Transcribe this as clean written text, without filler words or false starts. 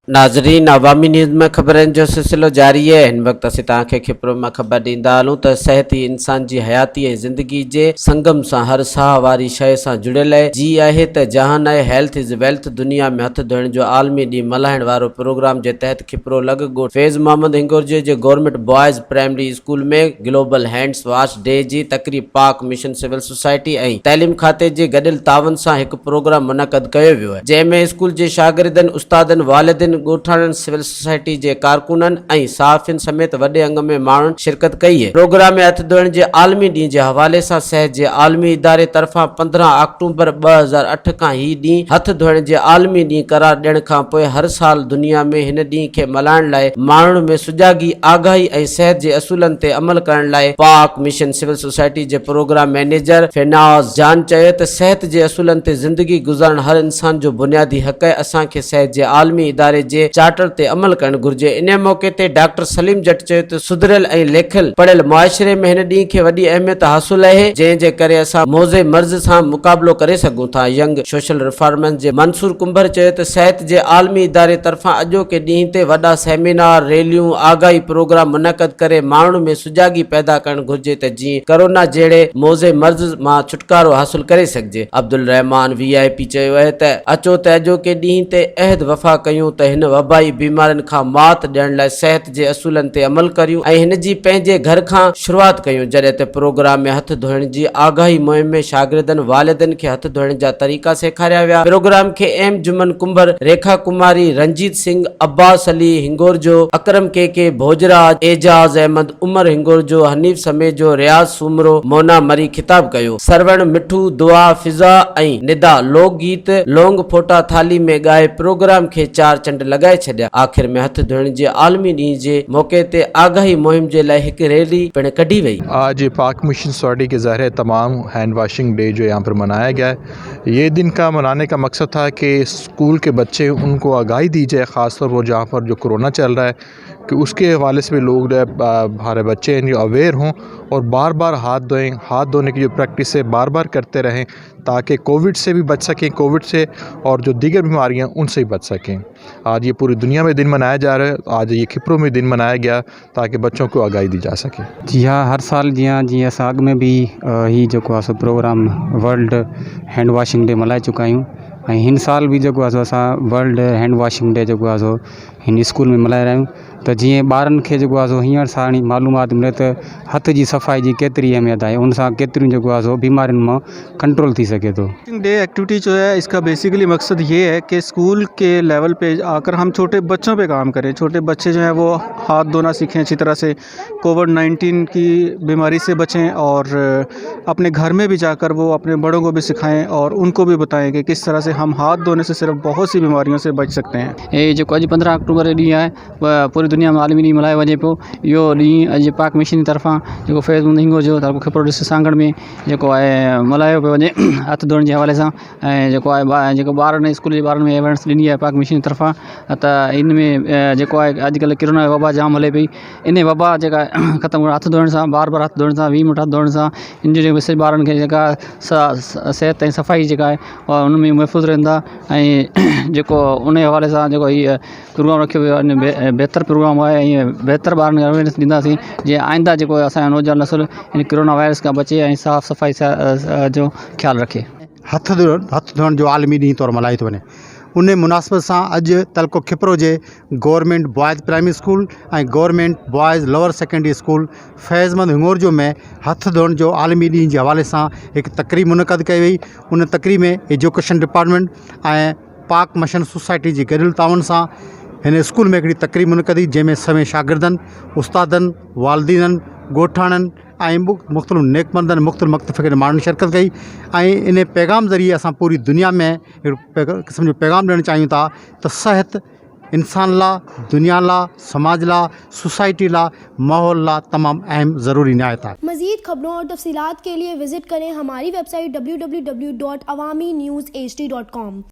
नाज़रीन, अवामी न्यूज़ में ख़बरनि जो सिलसिलो जारी है। हिन वक़्तु असीं तव्हांखे खिप्रो में ख़बर ॾींदा हलूं त सिहत ई इंसान जी हयाती ऐं ज़िंदगी जे संगम सां हर साह वारी शइ सां जुड़ियल आहे। जी आहे त जहान आहे हेल्थ इज़ वेल्थ। दुनिया में हथ धोइण जो आलमी ॾींहुं मल्हाइण वारो प्रोग्राम जे तहत खिप्रो लॻ ॻोठ फैज़ मोहम्मद हिंगोरजे जे गवर्नमेंट बॉयज़ प्राइमरी स्कूल में ग्लोबल हैंड्स वॉश डे जी तक़रीब पाक मिशन सिविल सोसाइटी ऐं तइलीम खाते जे गॾियल तावन सां हिकु प्रोग्राम मुनक़द कयो वियो आहे, जंहिंमें स्कूल जे शागिर्दनि, उस्तादनि, वालिदिन, ॻोठाणनि, सिविल सोसाइटी जे कारकुननि ऐं सहाफ़ियुनि समेत वॾे अंग में माण्हुनि शिरकत कई है। प्रोग्राम में हथ धोइण जे आलमी ॾींहुं जे हवाले सां सिहत जे आलमी इदारे तरफ़ां 15 अक्टूबर 2008 खां ही ॾींहुं हथ धोइण जे आलमी ॾींहुं करार ॾियण खां पोइ हर साल दुनिया में हिन ॾींहुं खे मल्हाइण लाइ माण्हुनि में सुजागी, आगाही ऐं सिहत जे असूलनि ते अमल करण लाइ पाक मिशन सिविल सोसाइटी जे प्रोग्राम मैनेजर फिनाज़ जान चयो त सिहत जे असूलनि ते ज़िंदगी गुज़ारण हर इंसान जो बुनियादी हक़ आहे। असांखे सिहत जे आलमी इदारे जे चार्टर ते अमल करण घुर्जे। इन मौके ते डॉक्टर सलीम जट चयो त सुधरियल ऐं लेखियल पढ़ियल मुआशरे में हिन ॾींहुं खे वॾी अहमियत हासिल आहे, जंहिं जे करे असां मौज़े मर्ज़ सां मुक़ाबिलो करे सघूं था। यंग सोशल रिफॉर्मर्स जे मंसूर कुंभर चयो त सिहत जे आलमी इदारे तरफ़ां अॼोके ॾींहं ते वॾा सेमिनार, रैलियूं, आगाही प्रोग्राम मुनक़द करे माण्हुनि में सुजागी पैदा करण घुर्जे त जीअं कोरोना जहिड़े मौज़े मर्ज़ मां छुटकारो हासिल करे सघिजे। अब्दुल रहमान VIP चयो आहे त अचो त अॼोके ॾींहं ते अहद वफ़ा कयूं त हिन वबाई बीमारियुनि खां मात ॾियण लाइ सिहत जे असूलनि ते अमल करियूं ऐं हिन जी पंहिंजे घर खां शुरूआत कयूं। जॾहिं त प्रोग्राम में हथ धोइण जी आगाही मुहिम में शागिर्दनि, वालिदनि खे हथ धोइण जा तरीक़ा सेखारिया विया। प्रोग्राम खे एम जुमन कुंभर, रेखा कुमारी, रंजीत सिंह, अब्बास अली हिंगोरजो, अकरम के भोजराज, एजाज अहमद, उमर हिंगोरजो, हनीफ समेजो, रियाज सूमरो, मोना मरी खिताब कयो। सरवण मिठू, दुआ, फिजा ऐं निदा लोकगीत लोंग फोटा थाली में ॻाए प्रोग्राम खे चार चंड लॻाए छॾिया। आख़िर में हथ धोइण जे आलमी ॾींहुं जे मौके ते आगाही मुहिम जे लाइ हिकु रैली पिण कढी वई। आज पाक मिशन सोसाइटी के ज़रिए तमाम हैंड वाशिंग डे जो यहाँ पर मनाया गया है। ये दिन का मनाने का मकसद था कि स्कूल के बच्चे, उनको आगाही दी जाए, ख़ासतौर पर जहाँ पर जो कोरोना चल रहा है कि उसके हवाले से भी लोग हमारे बच्चे हैं जो अवेयर हों और बार बार हाथ धोएं। हाथ धोने की जो प्रैक्टिस है बार बार करते रहें ताकि कोविड से भी बच सकें, कोविड से और जो दीगर बीमारियां उनसे भी बच सकें। आज ये पूरी दुनिया में दिन मनाया जा रहा है, आज ये खिप्रो में दिन मनाया गया ताकि बच्चों को आगाही दी जा सके। जी हाँ, हर साल जी असां अॻ में भी ही जेको आहे सो programme world hand washing day मल्हाए चुका आहियूं ऐं हिन साल भी जेको आहे सो असां वर्ल्ड हैंड वॉशिंग डे जेको आहे सो हिन स्कूल में मल्हाए रहिया आहियूं त जीअं ॿारनि खे जेको आहे सो हींअर साणी मालूमात मिले त हथ जी सफ़ाई जी केतिरी अहमियत आहे, उन सां केतिरियूं जेको आहे सो बीमारियुनि मां कंट्रोल थी सके थो। डे एक्टिविटी जो है इसका बेसिकली मकसद ये है कि स्कूल के लेवल पे आकर हम छोटे बच्चों पे काम करें। छोटे बच्चे जो हैं वो हाथ धोना सीखें अच्छी तरह से, कोविड-19 की बीमारी से बचें और अपने घर में भी जाकर वो अपने बड़ों को भी सिखाएं और उनको भी बताएं कि किस तरह से हम हाथ धोने से सिर्फ बहुत सी बीमारियों से बच सकते हैं। ये जो अॼु 15 अक्टूबर ॾींहुं आहे पूरी दुनिया में आलमी ॾींहुं मल्हायो वञे पियो। इहो ॾींहुं अॼु पाक मिशन जी तरफ़ां जेको फैज़ मोहम्मद हिंगोर जो तालुको खिप्रो डिस्ट्रिक्ट सांगड़ में जेको आहे मल्हायो पियो वञे हथ धोइण जे हवाले सां ऐं जेको आहे जेको ॿारनि स्कूल जे ॿारनि में अवेयरनेस ॾिनी आहे पाक मिशन जी तरफ़ां। त इन में जेको आहे अॼुकल्ह कोरोना वबा जाम हले पई, इन वबा जेका ख़तमु हथ धोइण सां, बार बार हथ धोइण सां, 20 मिंट हथ धोइण सां इन जो मैसेज ॿारनि खे जेका सिहत ऐं सफ़ाई जेका आहे उन में महफ़ूज़ रहंदा ऐं जेको उन हवाले सां जेको हीअ प्रोग्राम रखियो वियो आहे बहितर प्रोग्राम आहे ऐं बहितर ॿारनि खे अवेयरनेस ॾींदासीं जीअं आइंदा जेको असांजो नौजवान नस्ल इन कोरोना वायरस खां बचे ऐं साफ़ सफ़ाई जो ख़्यालु रखे। हथ धोइण जो आलमी ॾींहुं तौरु मल्हायो थो वञे। उन मुनासिबत सां अॼु तलको खिप्रो जे गवर्नमेंट बॉयज़ प्राइमरी स्कूल ऐं government boys lower secondary school Faiz Mohammad Hingorjo में हथ धोइण जो आलमी ॾींहुं जे हवाले सां हिकु तक़रीब मुनक़द कई वई। उन तक़रीब में एजुकेशन डिपार्टमेंट ऐं पाक मिशन सोसाइटी जी गॾियल तावन सां हिन स्कूल में हिकिड़ी तक़रीब मुनक़द थी जंहिंमें सभई शागिर्दनि, उस्तादनि, वालिदीननि, ॻोठाणनि ऐं मुख़्तलिफ़ नेकमंदनि, मुख़्तलिफ़ मक़तफ़ के माण्हुनि शिरकत कई ऐं इन पैगाम ज़रिए असां पूरी दुनिया में हिकिड़ो क़िस्म जो पैगाम ॾियणु चाहियूं था त सिहत इंसान लाइ, दुनिया लाइ, समाज लाइ, सोसाइटी लाइ, माहौल लाइ तमामु अहम ज़रूरी निहायत आहे। मज़ीद खबरों और तफसीलात के लिए विज़िट करें हमारी वेबसाइट www.awamiNewsHD.com।